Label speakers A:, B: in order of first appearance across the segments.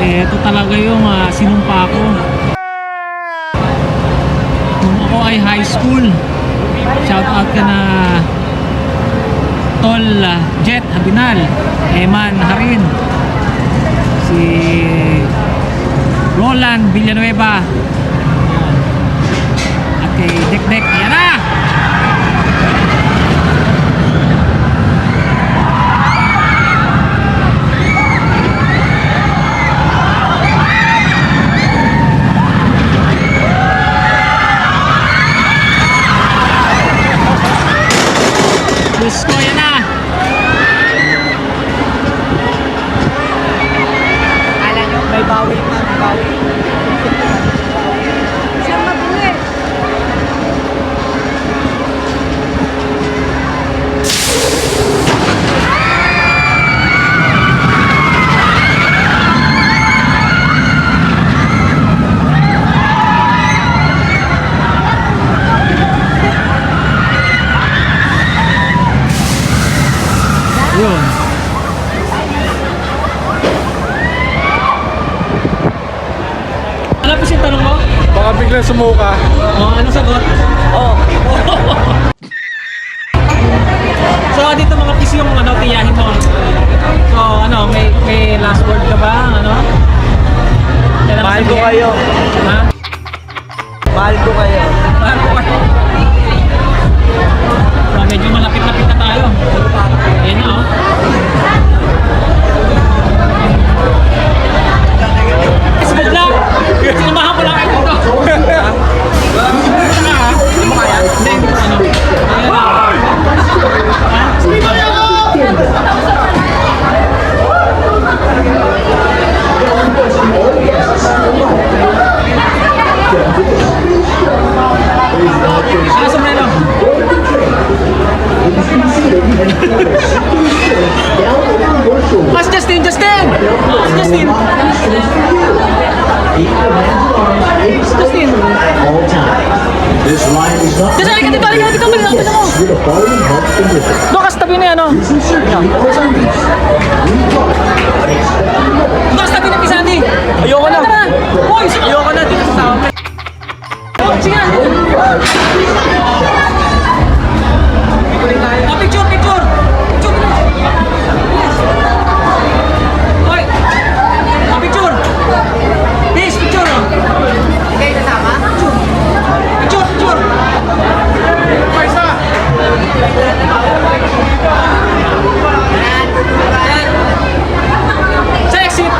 A: Eh, ito talaga yung sinumpa ko. Nung ako ay high school. Shout out ka na Tol Jet Habinal, Eman Harin, si Roland Villanueva, at kay Dekdek. Ayan na! Diyos ko, yan na!
B: Kala nyo, may bawi pa, may bawi. Siyang mabulit.
A: Yun. Ano po yung tanong mo?
C: Baka biglang sumuka.
A: Oh, anong sagot?
B: Oh.
A: So, dito mga pis yung tiyahin mo. So, may last word ka ba? Ano? Kailangan
B: Mahal ko
A: sabihin?
B: kayo.
A: Ha?
B: Mahal ko kayo.
A: Mahal ko kayo. So, medyo malapit-lapit na tayo. Ayan na, oh. Good luck! Sinamahan ko lang kayo dito. Saka ha? Hindi mo kaya? Hindi, ano? Ayan na. Ha? Sabi mo na ako! Ano sombrero? Mas Justin! Justin! Mas Justin! Justin! Justin, halika dito! Halika dito! Malapit ako! Doon ka sa tabi na yan, oh! Doon ka sa tabi na Pisandi!
B: Ayoko na.
A: Hoy!
B: Ayoko na, dito sa sama.
A: Oh, sige! Oh, picture! Picture! Picture! Hoy! Oh, picture! Please, picture! Oh.
B: Kayo kasama?
A: Picture! Picture!
C: Paisa!
A: Sa exit!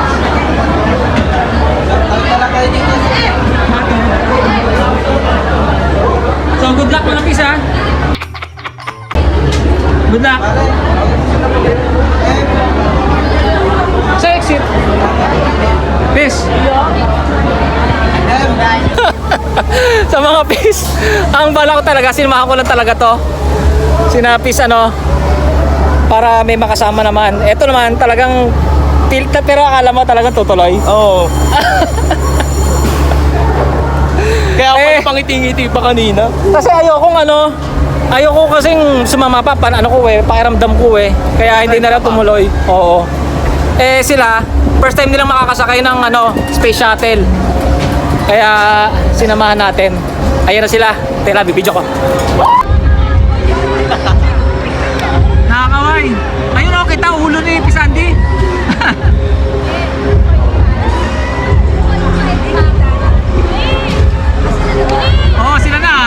A: So, good luck mga pisa. Good luck. Sa exit. Peace. Sa mga peace, ang bala ko talaga, sinamahan ko lang talaga to. Sinapis para may makasama naman. Ito naman talagang tilta, pero akala mo talagang tutuloy.
B: Oo. Kaya ako pangiti-ngiti pa kanina.
A: Kasi ayoko kasing sumama pa, pakiramdam ko kaya hindi na lang tumuloy. Oo. Eh sila, first time nilang makakasakay ng space shuttle. Kaya sinamahan natin. Ayan na sila. Tela, bibidyo ko. Nakakaway. Ayun o, kita ulo ni Pisandi. Oo, sila na ah.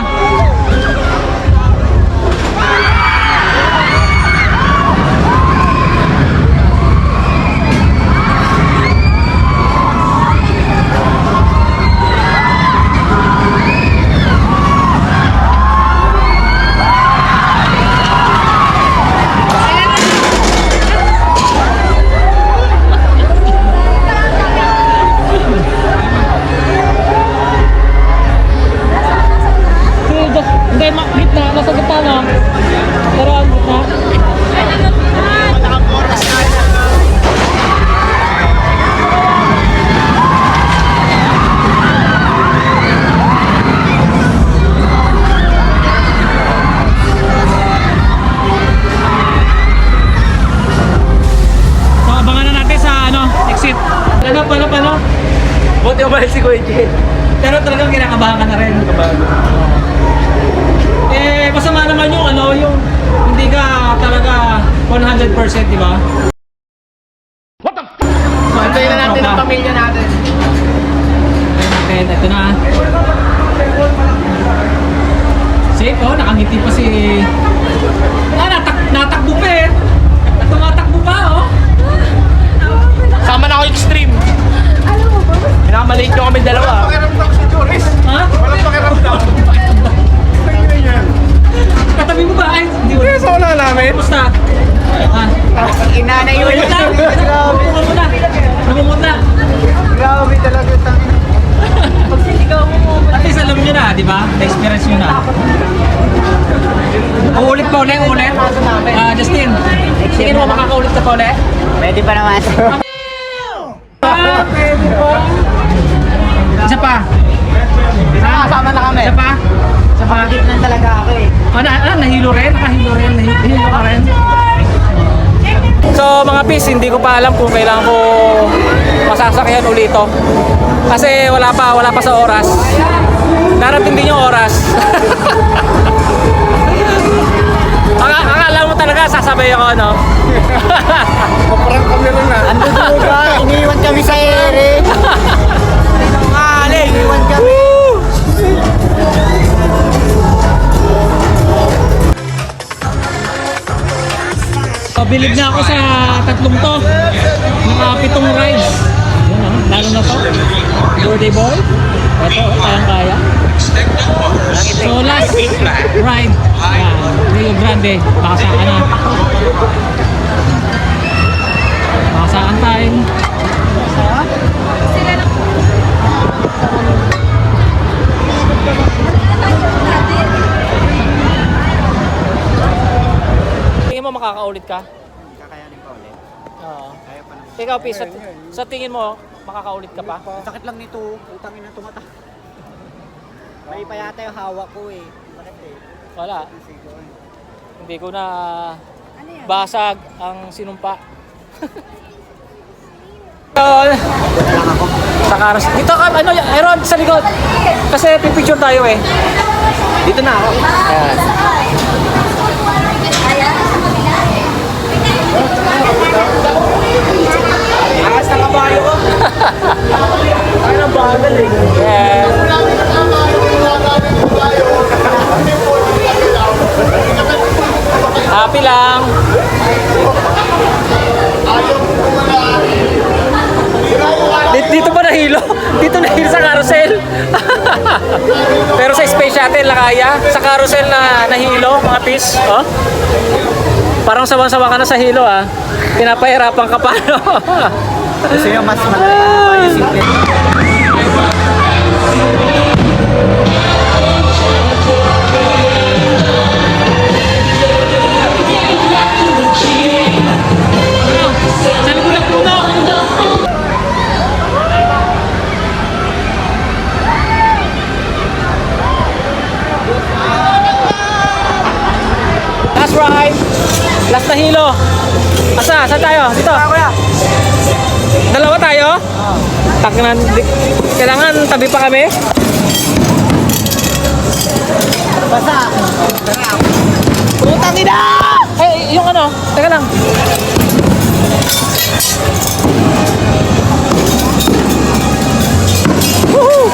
A: pala, paano?
B: Buti yung mahal si Kuya Jay.
A: Pero talagang kinakabahan ka na rin. Eh, masama naman yung ano, yung hindi ka talaga 100%, di ba? What the f***?
B: Antayin na natin ang pamilya natin.
A: Okay, ito na. Safe, oh, nakangiti pa si... natakbo pa eh. Tumatakbo pa, oh.
B: Sama na ako extreme. Pinakamaliit nyo kami dalawa.
C: Pakiramdam si Doris.
A: Ha?
C: Walang pakiramdam. Tingnan niya.
A: Katabi mo ba? Ay, hindi mo.
C: Sa wala namin.
A: Kumusta? Ah.
B: Inanay yun.
A: Wait lang. Namumot na. Namumot na.
B: Grabe talaga ito.
A: At least alam nyo na, di ba? Na-experience nyo na. Uulit pa ulit, ulit. Justin, tingin mo makakaulit ka pa ulit?
B: Pwede pa naman.
A: Pwede pa. Isa pa.
B: Nakakasama na kami.
A: Isa pa. Isa pa.
B: Gitnan talaga ako eh.
A: Nahilo rin? Nakahilo rin? Nahilo ka rin? So mga pis, hindi ko pa alam kung kailangan ko masasakyan ulit ito. Kasi wala pa sa oras. Darating din yung oras. Akala mo talaga sasabay ako, no?
C: Parang kami rin na.
B: Ando doon ba? Iniwan kami sa ere. Iniwan kami.
A: So, bilib na ako sa tatlong to. Mga 7 rides. Yun, lalo na to. Birthday boy. Ito, kayang-kaya. So, last ride. Rio Grande. Bakasaan na. Bakasaan time. Tingin mo makakaulit ka?
B: Kakayanin pa ulit.
A: Oo.
B: Kaya pa naman.
A: Ikaw, Pis, sa tingin mo, makakaulit ka pa?
B: Sakit lang nito. Utangin na tumata. May pa yata yung hawak ko eh. Bakit eh?
A: Wala. Hindi ko na basag ang sinumpa. So, sa karas. Dito ka, ano, Aaron, sa likod. Kasi pipicture tayo eh.
B: Dito na ako.
A: Ayan.
B: Angas na kabayo ko. Ay, nabagal eh.
A: Yeah. Happy lang. Dito pa nahilo. Dito nahilo sa carousel. Pero sa space shuttle na kaya. Sa carousel na nahilo, mga pis. Oh? Parang sawa-sawa ka na sa hilo ah. Pinapahirapan ka pa. No?
B: Gusto nyo mas malaki yung simple.
A: Sa likod ng puno. Last ride. Last na hilo. Asa? Saan tayo? Dito. Dalawa tayo? Kailangan tabi pa kami?
B: Basta. Putang ina!
A: Eh, yung ano? Teka lang. Woohoo!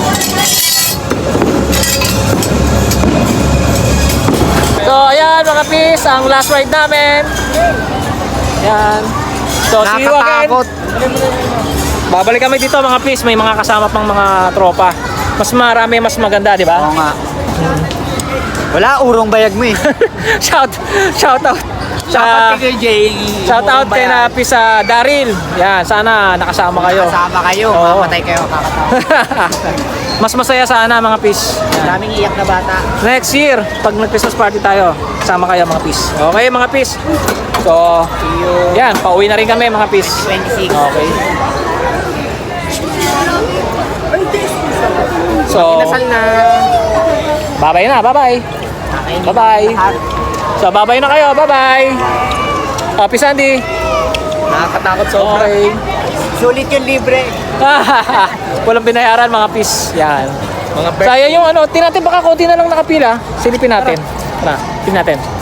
A: So, ayan mga pis, ang last ride namin. Ayan. So, see you again.
B: Nakakatakot.
A: Babalik kami dito mga pis, may mga kasama pang mga tropa. Mas marami, mas maganda, di ba?
B: Oo nga. Wala, urong bayag mo eh.
A: shout out.
B: Dapat kay Jay.
A: Shout out kay Napi sa Daryl. Yan, sana nakasama kayo.
B: Kasama kayo,
A: Oo.
B: mamatay kayo, kakatawa.
A: Mas masaya sana mga pis.
B: Daming iyak na bata.
A: Next year, pag nag-Christmas party tayo, sama kayo mga pis. Okay mga pis. So,
B: See you.
A: yan, pauwi na rin kami mga pis.
B: 26.
A: Okay. So,
B: Inasal na.
A: bye-bye na, bye-bye. Bye-bye. So, bye-bye na kayo, bye-bye. Peace, Andy.
B: Nakakatakot sobra.
A: Okay.
B: Sulit yung libre.
A: Walang binayaran mga pis. Yan.
C: Mga
A: Sayang yung ano, tinatin baka konti na lang nakapila. Silipin natin. Tara, tingnan natin.